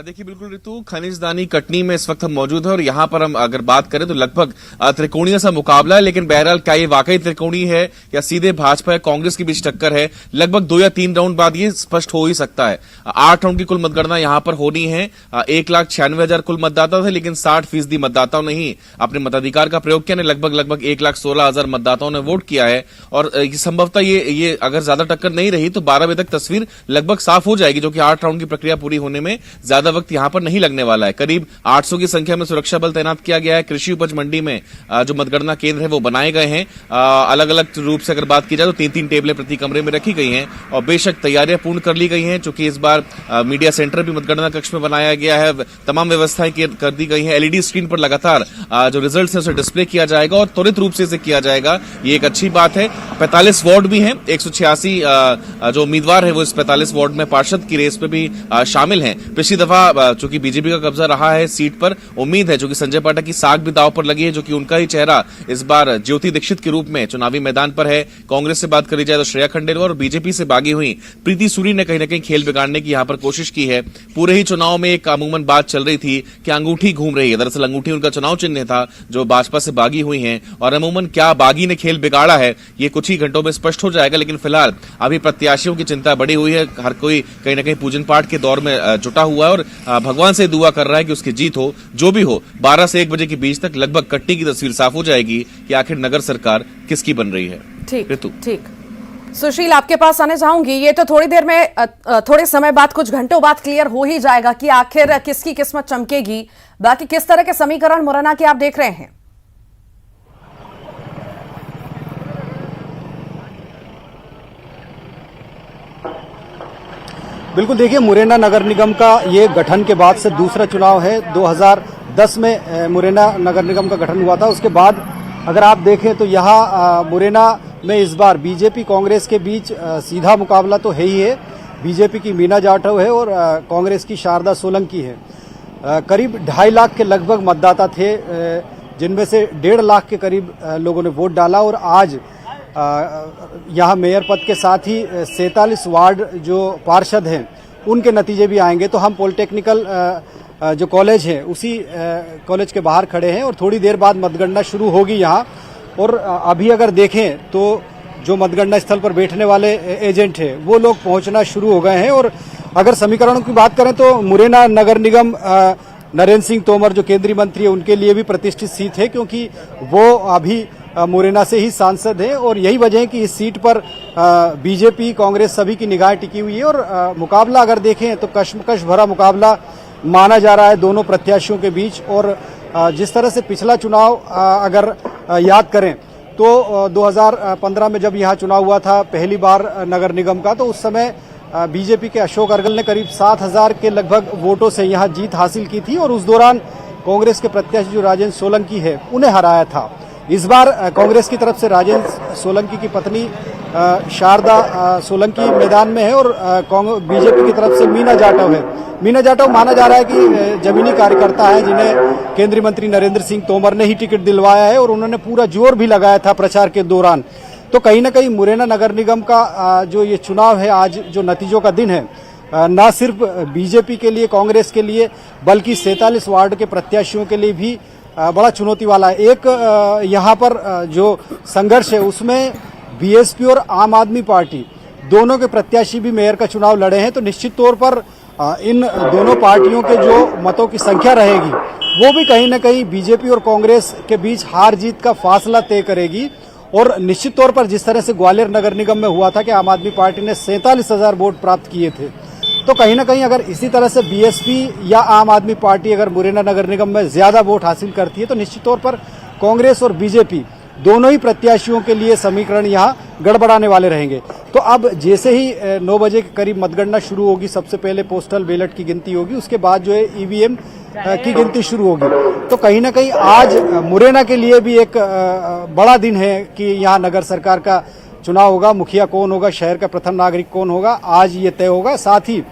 देखिए बिल्कुल ऋतु, खनिजदानी कटनी में इस वक्त हम मौजूद हैं और यहां पर हम अगर बात करें तो लगभग त्रिकोणीय सा मुकाबला है। लेकिन बहरहाल क्या ये वाकई त्रिकोणीय है या सीधे भाजपा या कांग्रेस के बीच टक्कर है, लगभग 2 या 3 राउंड बाद ये स्पष्ट हो ही सकता है। 8 राउंड की कुल मतगणना यहां पर होनी है। 1,96,000 कुल मतदाता थे, लेकिन 60% मतदाताओं ने ही अपने मताधिकार का प्रयोग किया। लगभग 1,16,000 मतदाताओं ने वोट किया है और संभवतः ये अगर ज्यादा टक्कर नहीं रही तो 12 बजे तक तस्वीर लगभग साफ हो जाएगी, जो कि 8 राउंड की प्रक्रिया पूरी होने में ज्यादा वक्त यहां पर नहीं लगने वाला है। करीब 800 की संख्या में सुरक्षा बल तैनात किया गया है। कृषि उपज मंडी में जो मतगणना केंद्र है वो बनाए गए हैं। अलग अलग रूप से अगर बात की जाए तो 3-3 टेबलें प्रति कमरे में रखी गई हैं और बेशक तैयारियां पूर्ण कर ली गई हैं, चूंकि इस बार मीडिया सेंटर भी मतगणना कक्ष में बनाया गया है। तमाम व्यवस्थाएं कर दी गई हैं। एलईडी स्क्रीन पर लगातार जो रिजल्ट है उसे डिस्प्ले किया जाएगा और त्वरित रूप से इसे किया जाएगा, ये एक अच्छी बात है। 45 वार्ड भी हैं। 186 जो उम्मीदवार है वो इस 45 वार्ड में पार्षद की रेस में भी शामिल हैं। पिछली दफा चूंकि बीजेपी का कब्जा रहा है सीट पर, उम्मीद है चूंकि संजय पाठक की साख भी दांव पर लगी है, जो कि उनका ही चेहरा इस बार ज्योति दीक्षित के रूप में चुनावी मैदान पर है। कांग्रेस से बात करी जाए तो श्रेया खंडेलवाल और बीजेपी से बागी हुई प्रीति सूरी ने कहीं न कहीं खेल बिगाड़ने की यहां पर कोशिश की है। पूरे ही चुनाव में एक अमूमन बात चल रही थी कि अंगूठी घूम रही है। दरअसल अंगूठी उनका चुनाव चिन्ह था जो भाजपा से बागी हुई है और अमूमन क्या बागी ने खेल बिगाड़ा है ये कुछ ही घंटों में स्पष्ट हो जाएगा। लेकिन फिलहाल अभी प्रत्याशियों की चिंता बढ़ी हुई है। हर कोई कहीं न कहीं पूजन पाठ के दौर में जुटा हुआ है और भगवान से दुआ कर रहा है कि उसकी जीत हो। जो भी हो, 12 से 1 बजे के बीच तक लगभग कट्टी की तस्वीर साफ हो जाएगी कि आखिर नगर सरकार किसकी बन रही है। ठीक ऋतु, ठीक। सुशील, आपके पास आने चाहूंगी। ये तो थोड़ी देर में, थोड़े समय बाद, कुछ घंटों बाद क्लियर हो ही जाएगा कि आखिर किसकी किस्मत चमकेगी। बाकी किस तरह के समीकरण मुरैना के आप देख रहे हैं? बिल्कुल, देखिए मुरैना नगर निगम का ये गठन के बाद से दूसरा चुनाव है। 2010 में मुरैना नगर निगम का गठन हुआ था। उसके बाद अगर आप देखें तो यहाँ मुरैना में इस बार बीजेपी कांग्रेस के बीच सीधा मुकाबला तो है ही है। बीजेपी की मीना जाटव है और कांग्रेस की शारदा सोलंकी है। करीब 2.5 लाख के लगभग मतदाता थे, जिनमें से 1.5 लाख के करीब लोगों ने वोट डाला। और आज यहाँ मेयर पद के साथ ही 47 वार्ड जो पार्षद हैं उनके नतीजे भी आएंगे। तो हम पॉलिटेक्निकल जो कॉलेज है उसी कॉलेज के बाहर खड़े हैं और थोड़ी देर बाद मतगणना शुरू होगी यहाँ। और अभी अगर देखें तो जो मतगणना स्थल पर बैठने वाले एजेंट हैं वो लोग पहुंचना शुरू हो गए हैं। और अगर समीकरणों की बात करें तो मुरैना नगर निगम नरेंद्र सिंह तोमर जो केंद्रीय मंत्री है उनके लिए भी प्रतिष्ठित सीट है, क्योंकि वो अभी मुरैना से ही सांसद हैं। और यही वजह है कि इस सीट पर बीजेपी कांग्रेस सभी की निगाह टिकी हुई है। और मुकाबला अगर देखें तो कश्मकश भरा मुकाबला माना जा रहा है दोनों प्रत्याशियों के बीच। और जिस तरह से पिछला चुनाव अगर याद करें तो 2015 में जब यहाँ चुनाव हुआ था पहली बार नगर निगम का, तो उस समय बीजेपी के अशोक अर्गल ने करीब 7,000 के लगभग वोटों से यहाँ जीत हासिल की थी और उस दौरान कांग्रेस के प्रत्याशी जो राजेंद्र सोलंकी है उन्हें हराया था। इस बार कांग्रेस की तरफ से राजेंद्र सोलंकी की पत्नी शारदा सोलंकी मैदान में है और बीजेपी की तरफ से मीना जाटव है। मीना जाटव माना जा रहा है कि जमीनी कार्यकर्ता है जिन्हें केंद्रीय मंत्री नरेंद्र सिंह तोमर ने ही टिकट दिलवाया है और उन्होंने पूरा जोर भी लगाया था प्रचार के दौरान। तो कहीं ना कहीं मुरैना नगर निगम का जो ये चुनाव है, आज जो नतीजों का दिन है, न सिर्फ बीजेपी के लिए कांग्रेस के लिए बल्कि 47 वार्ड के प्रत्याशियों के लिए भी बड़ा चुनौती वाला है। एक यहाँ पर जो संघर्ष है उसमें बीएसपी और आम आदमी पार्टी दोनों के प्रत्याशी भी मेयर का चुनाव लड़े हैं। तो निश्चित तौर पर इन दोनों पार्टियों के जो मतों की संख्या रहेगी वो भी कहीं ना कहीं बीजेपी और कांग्रेस के बीच हार जीत का फासला तय करेगी। और निश्चित तौर पर जिस तरह से ग्वालियर नगर निगम में हुआ था कि आम आदमी पार्टी ने 47,000 वोट प्राप्त किए थे, तो कहीं ना कहीं अगर इसी तरह से बीएसपी या आम आदमी पार्टी अगर मुरैना नगर निगम में ज्यादा वोट हासिल करती है तो निश्चित तौर पर कांग्रेस और बीजेपी दोनों ही प्रत्याशियों के लिए समीकरण यहाँ गड़बड़ाने वाले रहेंगे। तो अब जैसे ही 9 बजे के करीब मतगणना शुरू होगी, सबसे पहले पोस्टल बैलेट की गिनती होगी, उसके बाद जो है ईवीएम की गिनती शुरू होगी। तो कहीं ना कहीं आज मुरैना के लिए भी एक बड़ा दिन है कि यहाँ नगर सरकार का चुनाव होगा। मुखिया कौन होगा, शहर का प्रथम नागरिक कौन होगा, आज ये तय होगा। साथ ही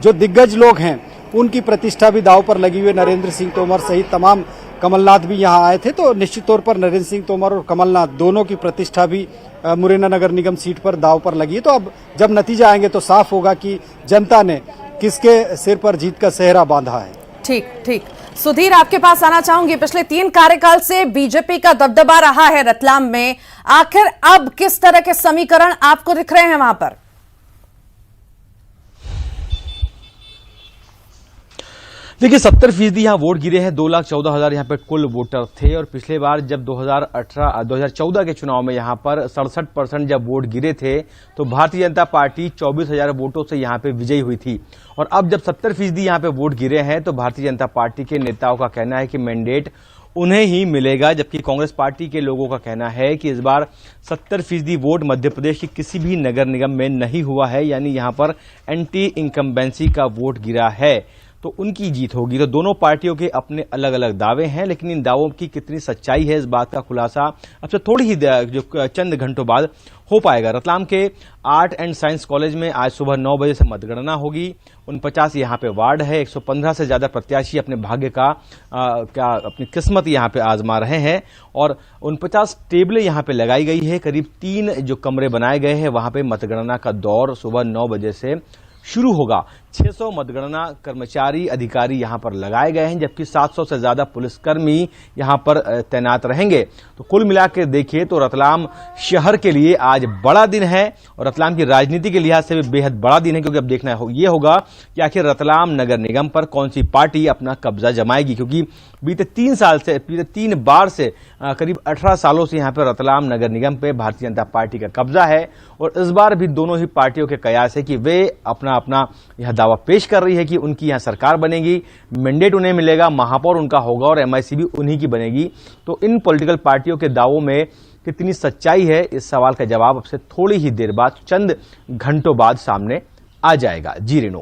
जो दिग्गज लोग हैं उनकी प्रतिष्ठा भी दांव पर लगी हुई है। नरेंद्र सिंह तोमर सहित तमाम, कमलनाथ भी यहाँ आए थे, तो निश्चित तौर पर नरेंद्र सिंह तोमर और कमलनाथ दोनों की प्रतिष्ठा भी मुरैना नगर निगम सीट पर दांव पर लगी है। तो अब जब नतीजे आएंगे तो साफ होगा कि जनता ने किसके सिर पर जीत का सेहरा बांधा है। ठीक ठीक। सुधीर, आपके पास आना चाहूंगी। पिछले 3 कार्यकाल से बीजेपी का दबदबा रहा है रतलाम में, आखिर अब किस तरह के समीकरण आपको दिख रहे हैं वहां पर? देखिए 70% यहाँ वोट गिरे हैं। 2,14,000 यहाँ पे कुल वोटर थे और पिछले बार जब 2014 के चुनाव में यहाँ पर 67% जब वोट गिरे थे तो भारतीय जनता पार्टी 24,000 वोटों से यहाँ पे विजयी हुई थी। और अब जब 70% यहाँ पे वोट गिरे हैं तो भारतीय जनता पार्टी के नेताओं का कहना है कि मैंडेट उन्हें ही मिलेगा, जबकि कांग्रेस पार्टी के लोगों का कहना है कि इस बार 70% वोट मध्य प्रदेश के किसी भी नगर निगम में नहीं हुआ है, यानी यहाँ पर एंटी इनकम्बेंसी का वोट गिरा है तो उनकी जीत होगी। तो दोनों पार्टियों के अपने अलग अलग दावे हैं, लेकिन इन दावों की कितनी सच्चाई है इस बात का खुलासा अब से थोड़ी ही जो चंद घंटों बाद हो पाएगा। रतलाम के आर्ट एंड साइंस कॉलेज में आज सुबह 9 बजे से मतगणना होगी। 49 यहाँ पे वार्ड है, 115 से ज्यादा प्रत्याशी अपने भाग्य का अपनी किस्मत यहाँ पे आजमा रहे हैं और 49 टेबलें यहाँ पे लगाई गई है। करीब 3 जो कमरे बनाए गए हैं वहां पे मतगणना का दौर सुबह 9 बजे से शुरू होगा। 600 मतगणना कर्मचारी अधिकारी यहां पर लगाए गए हैं, जबकि 700 से ज्यादा पुलिसकर्मी यहां पर तैनात रहेंगे। तो कुल मिलाकर देखिए तो रतलाम शहर के लिए आज बड़ा दिन है और रतलाम की राजनीति के लिहाज से भी बेहद बड़ा दिन है, क्योंकि अब देखना ये होगा कि आखिर रतलाम नगर निगम पर कौन सी पार्टी अपना कब्जा जमाएगी, क्योंकि बीते 3 बार से करीब 18 सालों से यहां पर रतलाम नगर निगम पे भारतीय जनता पार्टी का कब्जा है और इस बार भी दोनों ही पार्टियों के कयास है कि वे अपना यह दावा पेश कर रही है कि उनकी यहां सरकार बनेगी, मैंडेट उन्हें मिलेगा, महापौर उनका होगा और एमआईसी भी उन्हीं की बनेगी। तो इन पॉलिटिकल पार्टियों के दावों में कितनी सच्चाई है, इस सवाल का जवाब अब से थोड़ी ही देर बाद, चंद घंटों बाद सामने आ जाएगा। जी रेणु।